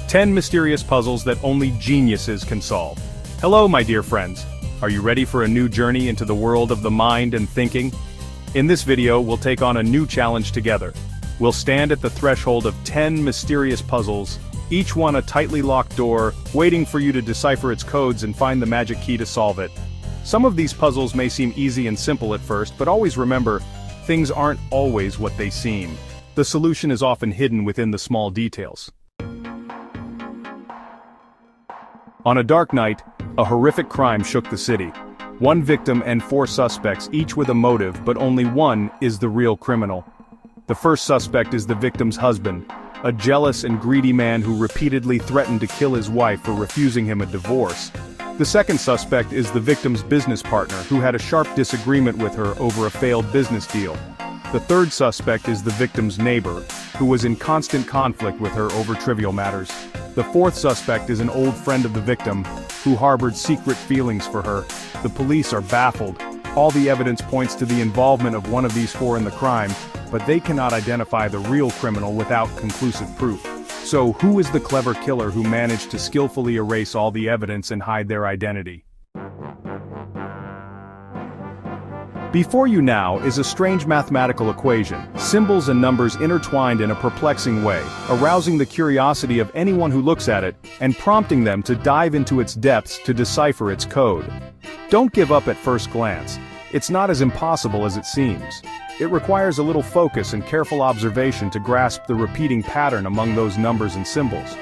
10 mysterious puzzles that only geniuses can solve. Hello, my dear friends. Are you ready for a new journey into the world of the mind and thinking? In this video, we'll take on a new challenge together. We'll stand at the threshold of 10 mysterious puzzles, each one a tightly locked door, waiting for you to decipher its codes and find the magic key to solve it. Some of these puzzles may seem easy and simple at first, but always remember, things aren't always what they seem. The solution is often hidden within the small details. On a dark night, a horrific crime shook the city. One victim and 4 suspects, each with a motive, but only one is the real criminal. The first suspect is the victim's husband, a jealous and greedy man who repeatedly threatened to kill his wife for refusing him a divorce. The second suspect is the victim's business partner, who had a sharp disagreement with her over a failed business deal. The third suspect is the victim's neighbor, who was in constant conflict with her over trivial matters. The fourth suspect is an old friend of the victim, who harbored secret feelings for her. The police are baffled. All the evidence points to the involvement of one of these 4 in the crime, but they cannot identify the real criminal without conclusive proof. So, who is the clever killer who managed to skillfully erase all the evidence and hide their identity? Before you now is a strange mathematical equation, symbols and numbers intertwined in a perplexing way, arousing the curiosity of anyone who looks at it, and prompting them to dive into its depths to decipher its code. Don't give up at first glance. It's not as impossible as it seems. It requires a little focus and careful observation to grasp the repeating pattern among those numbers and symbols.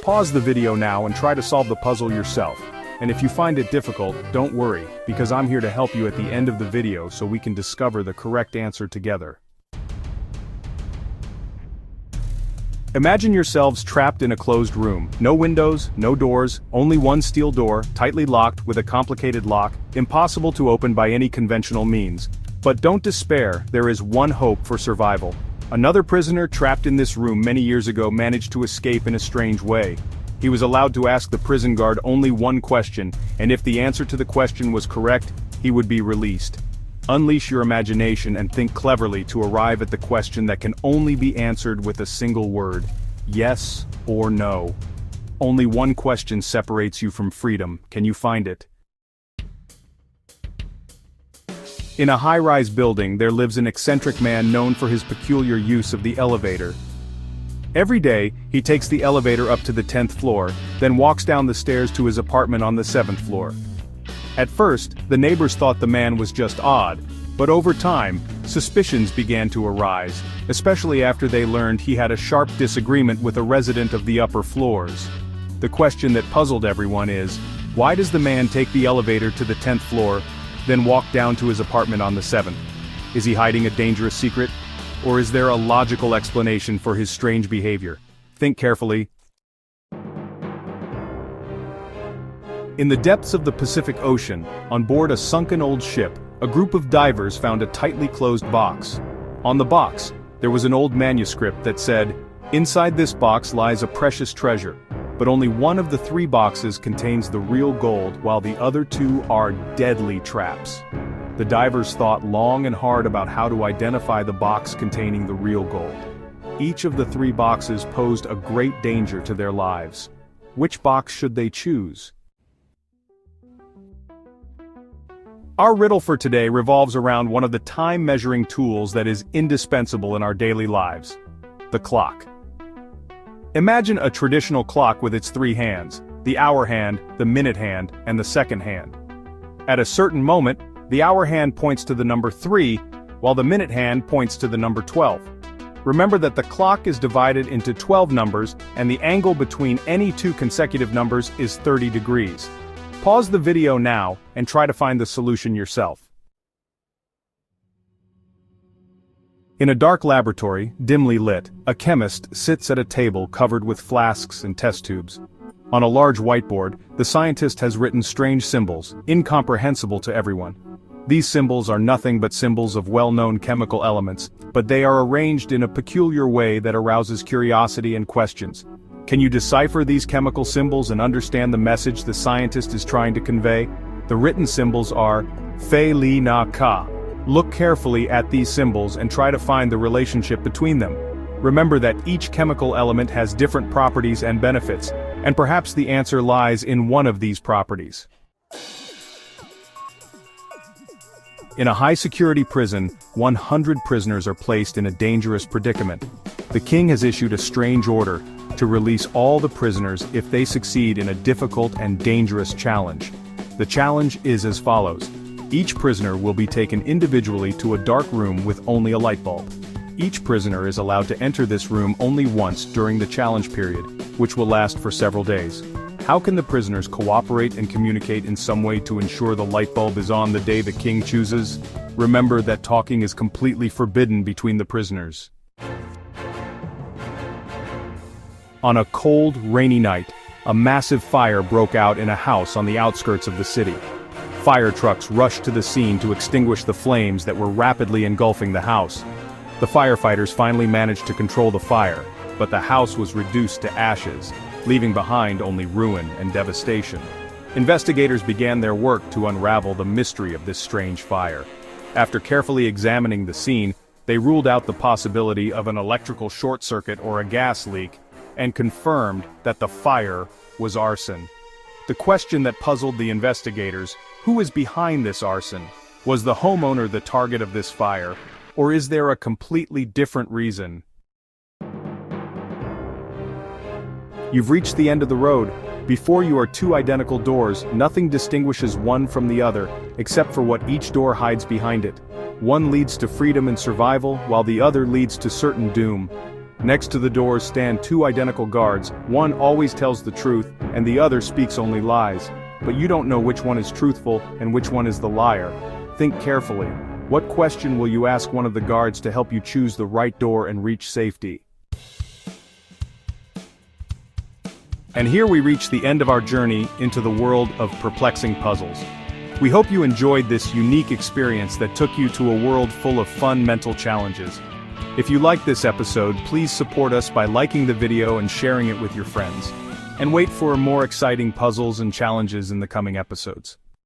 Pause the video now and try to solve the puzzle yourself. And if you find it difficult, don't worry, because I'm here to help you at the end of the video so we can discover the correct answer together. Imagine yourselves trapped in a closed room. No windows, no doors, only one steel door, tightly locked with a complicated lock, impossible to open by any conventional means. But don't despair, there is one hope for survival. Another prisoner trapped in this room many years ago managed to escape in a strange way. He was allowed to ask the prison guard only one question, and if the answer to the question was correct, he would be released. Unleash your imagination and think cleverly to arrive at the question that can only be answered with a single word: yes or no. Only one question separates you from freedom. Can you find it? In a high-rise building, there lives an eccentric man known for his peculiar use of the elevator. Every day, he takes the elevator up to the 10th floor, then walks down the stairs to his apartment on the 7th floor. At first, the neighbors thought the man was just odd, but over time, suspicions began to arise, especially after they learned he had a sharp disagreement with a resident of the upper floors. The question that puzzled everyone is, why does the man take the elevator to the 10th floor, then walk down to his apartment on the 7th? Is he hiding a dangerous secret? Or is there a logical explanation for his strange behavior? Think carefully. In the depths of the Pacific Ocean, on board a sunken old ship, a group of divers found a tightly closed box. On the box, there was an old manuscript that said, "Inside this box lies a precious treasure, but only one of the 3 boxes contains the real gold, while the other 2 are deadly traps." The divers thought long and hard about how to identify the box containing the real gold. Each of the 3 boxes posed a great danger to their lives. Which box should they choose? Our riddle for today revolves around one of the time-measuring tools that is indispensable in our daily lives: the clock. Imagine a traditional clock with its 3 hands: the hour hand, the minute hand, and the second hand. At a certain moment, the hour hand points to the number 3, while the minute hand points to the number 12. Remember that the clock is divided into 12 numbers, and the angle between any 2 consecutive numbers is 30 degrees. Pause the video now, and try to find the solution yourself. In a dark laboratory, dimly lit, a chemist sits at a table covered with flasks and test tubes. On a large whiteboard, the scientist has written strange symbols, incomprehensible to everyone. These symbols are nothing but symbols of well-known chemical elements, but they are arranged in a peculiar way that arouses curiosity and questions. Can you decipher these chemical symbols and understand the message the scientist is trying to convey? The written symbols are Fe Li Na Ka. Look carefully at these symbols and try to find the relationship between them. Remember that each chemical element has different properties and benefits, and perhaps the answer lies in one of these properties. In a high-security prison, 100 prisoners are placed in a dangerous predicament. The king has issued a strange order to release all the prisoners if they succeed in a difficult and dangerous challenge. The challenge is as follows. Each prisoner will be taken individually to a dark room with only a light bulb. Each prisoner is allowed to enter this room only once during the challenge period, which will last for several days. How can the prisoners cooperate and communicate in some way to ensure the light bulb is on the day the king chooses? Remember that talking is completely forbidden between the prisoners. On a cold, rainy night, a massive fire broke out in a house on the outskirts of the city. Fire trucks rushed to the scene to extinguish the flames that were rapidly engulfing the house. The firefighters finally managed to control the fire, but the house was reduced to ashes, leaving behind only ruin and devastation. Investigators began their work to unravel the mystery of this strange fire. After carefully examining the scene, they ruled out the possibility of an electrical short circuit or a gas leak, and confirmed that the fire was arson. The question that puzzled the investigators: who is behind this arson? Was the homeowner the target of this fire, or is there a completely different reason? You've reached the end of the road. Before you are two identical doors, nothing distinguishes one from the other, except for what each door hides behind it. One leads to freedom and survival, while the other leads to certain doom. Next to the doors stand two identical guards. One always tells the truth, and the other speaks only lies. But you don't know which one is truthful and which one is the liar. Think carefully. What question will you ask one of the guards to help you choose the right door and reach safety? And here we reach the end of our journey into the world of perplexing puzzles. We hope you enjoyed this unique experience that took you to a world full of fun mental challenges. If you liked this episode, please support us by liking the video and sharing it with your friends. And wait for more exciting puzzles and challenges in the coming episodes.